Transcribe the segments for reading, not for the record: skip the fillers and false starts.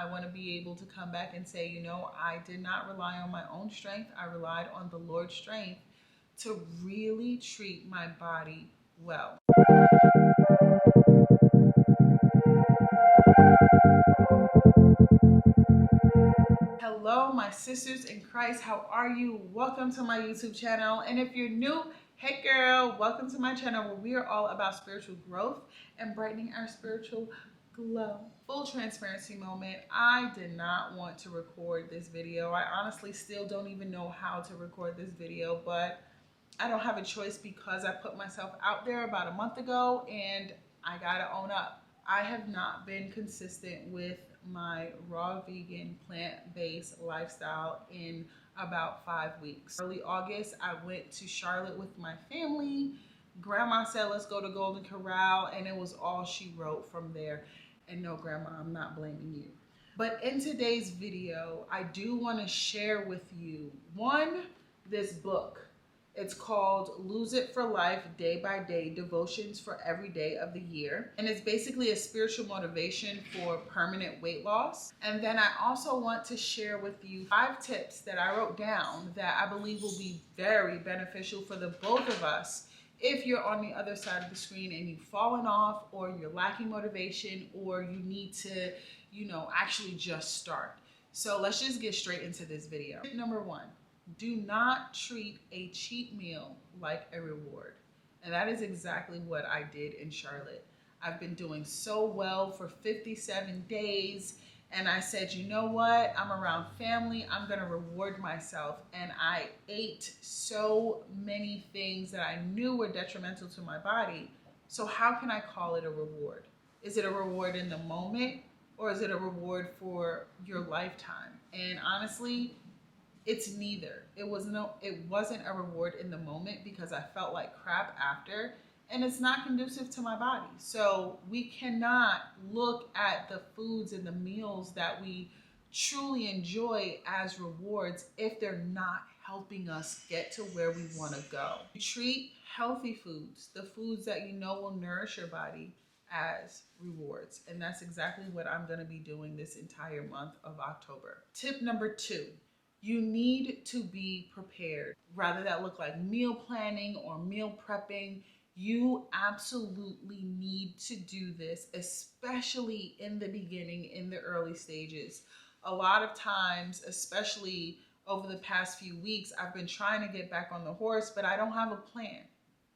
I want to be able to come back and say, you know, I did not rely on my own strength. I relied on the Lord's strength to really treat my body well. Hello, my sisters in Christ. How are you? Welcome to my YouTube channel. And if you're new, hey girl, welcome to my channel where we are all about spiritual growth and brightening our spiritual glow. Full transparency moment. I did not want to record this video. I honestly still don't even know how to record this video, but I don't have a choice because I put myself out there about a month ago and I gotta own up. I have not been consistent with my raw vegan plant-based lifestyle in about 5 weeks. Early August, I went to Charlotte with my family. Grandma said, let's go to Golden Corral, and it was all she wrote from there. And no, Grandma, I'm not blaming you. But in today's video, I do want to share with you, this book. It's called Lose It for Life, Day by Day, Devotions for Every Day of the Year. And it's basically a spiritual motivation for permanent weight loss. And then I also want to share with you 5 tips that I wrote down that I believe will be very beneficial for the both of us if you're on the other side of the screen and you've fallen off, or you're lacking motivation, or you need to, actually just start. So let's just get straight into this video. Tip number 1. Do not treat a cheat meal like a reward. And that is exactly what I did in Charlotte. I've been doing so well for 57 days. And I said, you know what? I'm around family. I'm going to reward myself. And I ate so many things that I knew were detrimental to my body. So how can I call it a reward? Is it a reward in the moment, or is it a reward for your lifetime? And honestly, it's neither. It wasn't a reward in the moment because I felt like crap after, and it's not conducive to my body. So we cannot look at the foods and the meals that we truly enjoy as rewards if they're not helping us get to where we want to go. Treat healthy foods, the foods that you know will nourish your body, as rewards. And that's exactly what I'm going to be doing this entire month of October. Tip number 2. You need to be prepared. Rather that look like meal planning or meal prepping, you absolutely need to do this, especially in the beginning, in the early stages. A lot of times, especially over the past few weeks, I've been trying to get back on the horse, but I don't have a plan.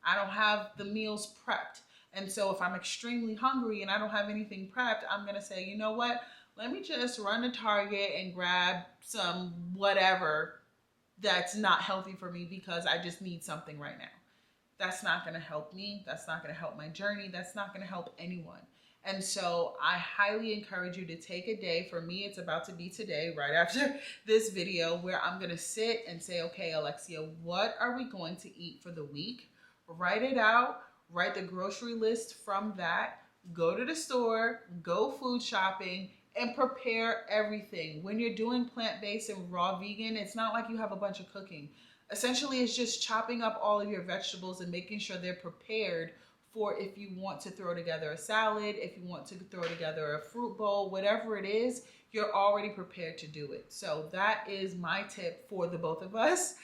I don't have the meals prepped. And so if I'm extremely hungry and I don't have anything prepped, I'm going to say, you know what? Let me just run to Target and grab some whatever that's not healthy for me because I just need something right now. That's not going to help me. That's not going to help my journey. That's not going to help anyone. And so I highly encourage you to take a day. For me, it's about to be today, right after this video, where I'm going to sit and say, okay, Alexia, what are we going to eat for the week? Write it out. Write the grocery list from that. Go to the store, go food shopping, and prepare everything. When you're doing plant-based and raw vegan, it's not like you have a bunch of cooking. Essentially, it's just chopping up all of your vegetables and making sure they're prepared for if you want to throw together a salad, if you want to throw together a fruit bowl, whatever it is, you're already prepared to do it. So that is my tip for the both of us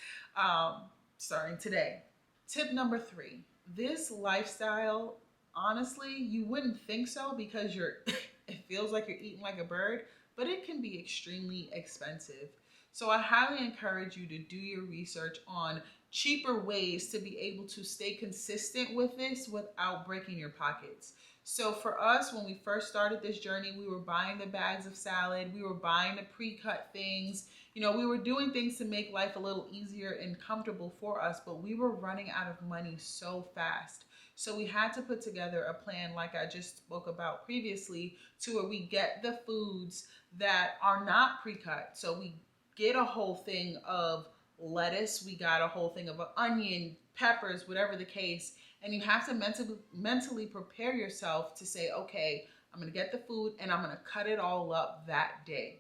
starting today. Tip number 3. This lifestyle, honestly, you wouldn't think so because it feels like you're eating like a bird, but it can be extremely expensive. So I highly encourage you to do your research on cheaper ways to be able to stay consistent with this without breaking your pockets. So for us, when we first started this journey, we were buying the bags of salad, we were buying the pre-cut things, we were doing things to make life a little easier and comfortable for us, but we were running out of money so fast. So we had to put together a plan, like I just spoke about previously, to where we get the foods that are not pre-cut. So we get a whole thing of lettuce, we got a whole thing of onion, peppers, whatever the case. And you have to mentally prepare yourself to say, okay, I'm going to get the food and I'm going to cut it all up that day.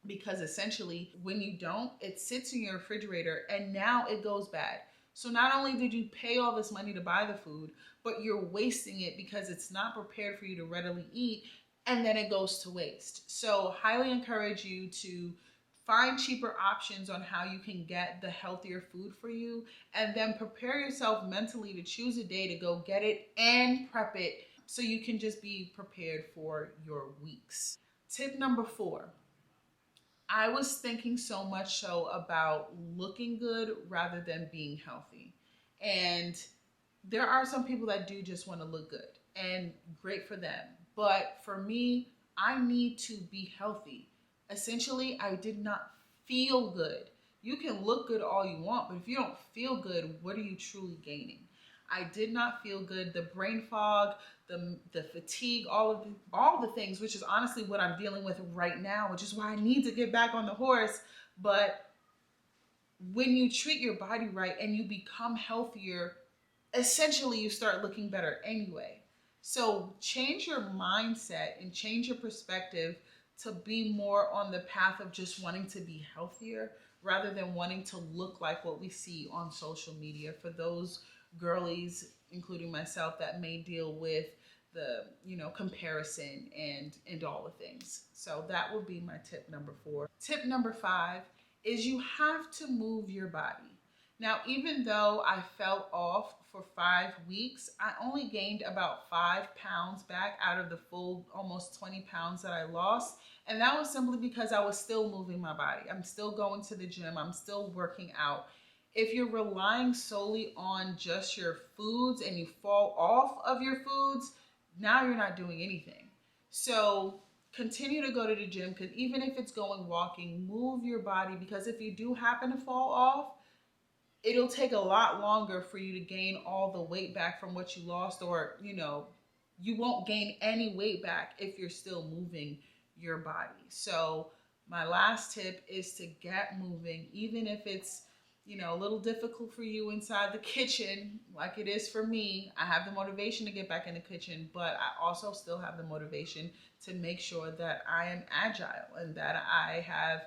Because essentially, when you don't, it sits in your refrigerator and now it goes bad. So not only did you pay all this money to buy the food, but you're wasting it because it's not prepared for you to readily eat. and then it goes to waste. So highly encourage you to find cheaper options on how you can get the healthier food for you, and then prepare yourself mentally to choose a day to go get it and prep it so you can just be prepared for your weeks. Tip number 4. I was thinking so much so about looking good rather than being healthy. And there are some people that do just want to look good, and great for them. But for me, I need to be healthy. Essentially, I did not feel good. You can look good all you want, but if you don't feel good, what are you truly gaining? I did not feel good. The brain fog, the fatigue, all the things, which is honestly what I'm dealing with right now, which is why I need to get back on the horse. But when you treat your body right and you become healthier, essentially you start looking better anyway. So change your mindset and change your perspective to be more on the path of just wanting to be healthier rather than wanting to look like what we see on social media. For those girlies, including myself, that may deal with the comparison and all the things. So that would be my tip number 4. Tip number 5 is you have to move your body. Now, even though I fell off for 5 weeks, I only gained about 5 pounds back out of the full almost 20 pounds that I lost. And that was simply because I was still moving my body. I'm still going to the gym. I'm still working out. If you're relying solely on just your foods and you fall off of your foods, now you're not doing anything. So continue to go to the gym, because even if it's going walking, move your body, because if you do happen to fall off, it'll take a lot longer for you to gain all the weight back from what you lost, or you won't gain any weight back if you're still moving your body. So my last tip is to get moving, even if it's a little difficult for you inside the kitchen, like it is for me. I have the motivation to get back in the kitchen, but I also still have the motivation to make sure that I am agile and that I have,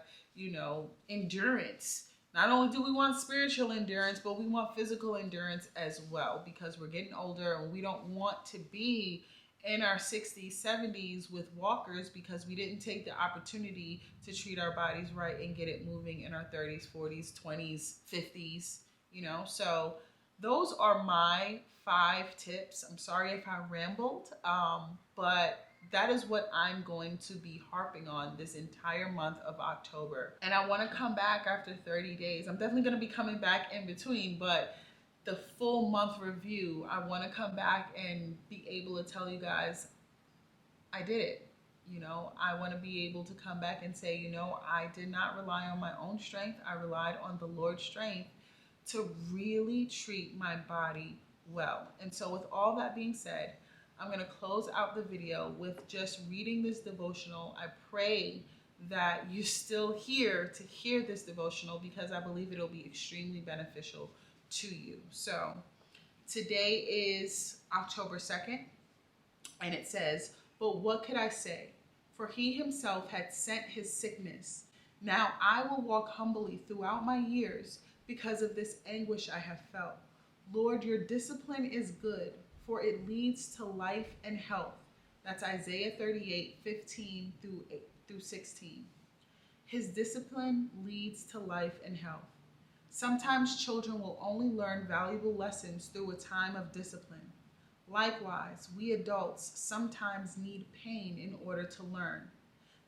endurance. Not only do we want spiritual endurance, but we want physical endurance as well, because we're getting older and we don't want to be in our 60s, 70s with walkers because we didn't take the opportunity to treat our bodies right and get it moving in our 30s, 40s, 20s, 50s, So those are my 5 tips. I'm sorry if I rambled, but that is what I'm going to be harping on this entire month of October. And I want to come back after 30 days. I'm definitely going to be coming back in between, but the full month review, I want to come back and be able to tell you guys, I did it. I want to be able to come back and say, I did not rely on my own strength. I relied on the Lord's strength to really treat my body well. And so with all that being said, I'm going to close out the video with just reading this devotional. I pray that you're still here to hear this devotional, because I believe it'll be extremely beneficial to you. So today is October 2nd, and it says, "But what could I say? For he himself had sent his sickness. Now I will walk humbly throughout my years because of this anguish I have felt. Lord, your discipline is good, for it leads to life and health." That's Isaiah 38:15 through 16. His discipline leads to life and health. Sometimes children will only learn valuable lessons through a time of discipline. Likewise, we adults sometimes need pain in order to learn.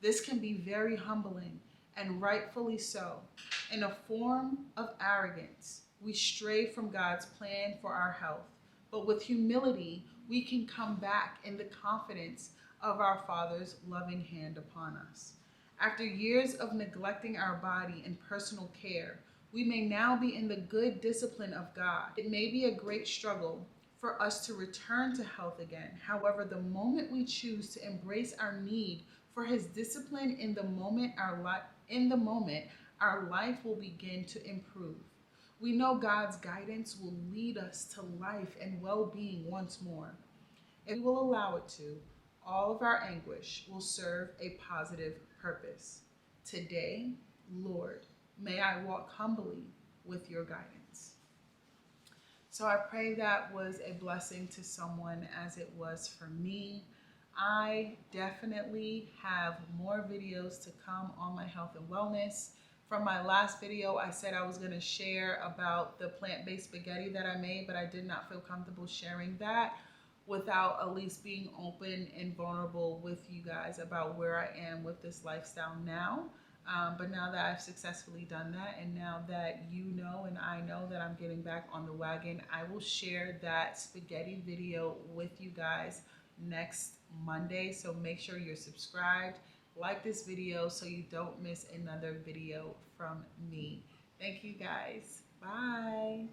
This can be very humbling, and rightfully so. In a form of arrogance, we stray from God's plan for our health. But with humility, we can come back in the confidence of our Father's loving hand upon us. After years of neglecting our body and personal care, we may now be in the good discipline of God. It may be a great struggle for us to return to health again. However, the moment we choose to embrace our need for his discipline, in the moment our life will begin to improve. We know God's guidance will lead us to life and well-being once more. If we will allow it to, all of our anguish will serve a positive purpose. Today, Lord, may I walk humbly with your guidance. So I pray that was a blessing to someone as it was for me. I definitely have more videos to come on my health and wellness. From my last video, I said I was going to share about the plant-based spaghetti that I made, but I did not feel comfortable sharing that without at least being open and vulnerable with you guys about where I am with this lifestyle now. But now that I've successfully done that, and now that you know and I know that I'm getting back on the wagon, I will share that spaghetti video with you guys next Monday. So make sure you're subscribed, like this video so you don't miss another video from me. Thank you guys. Bye.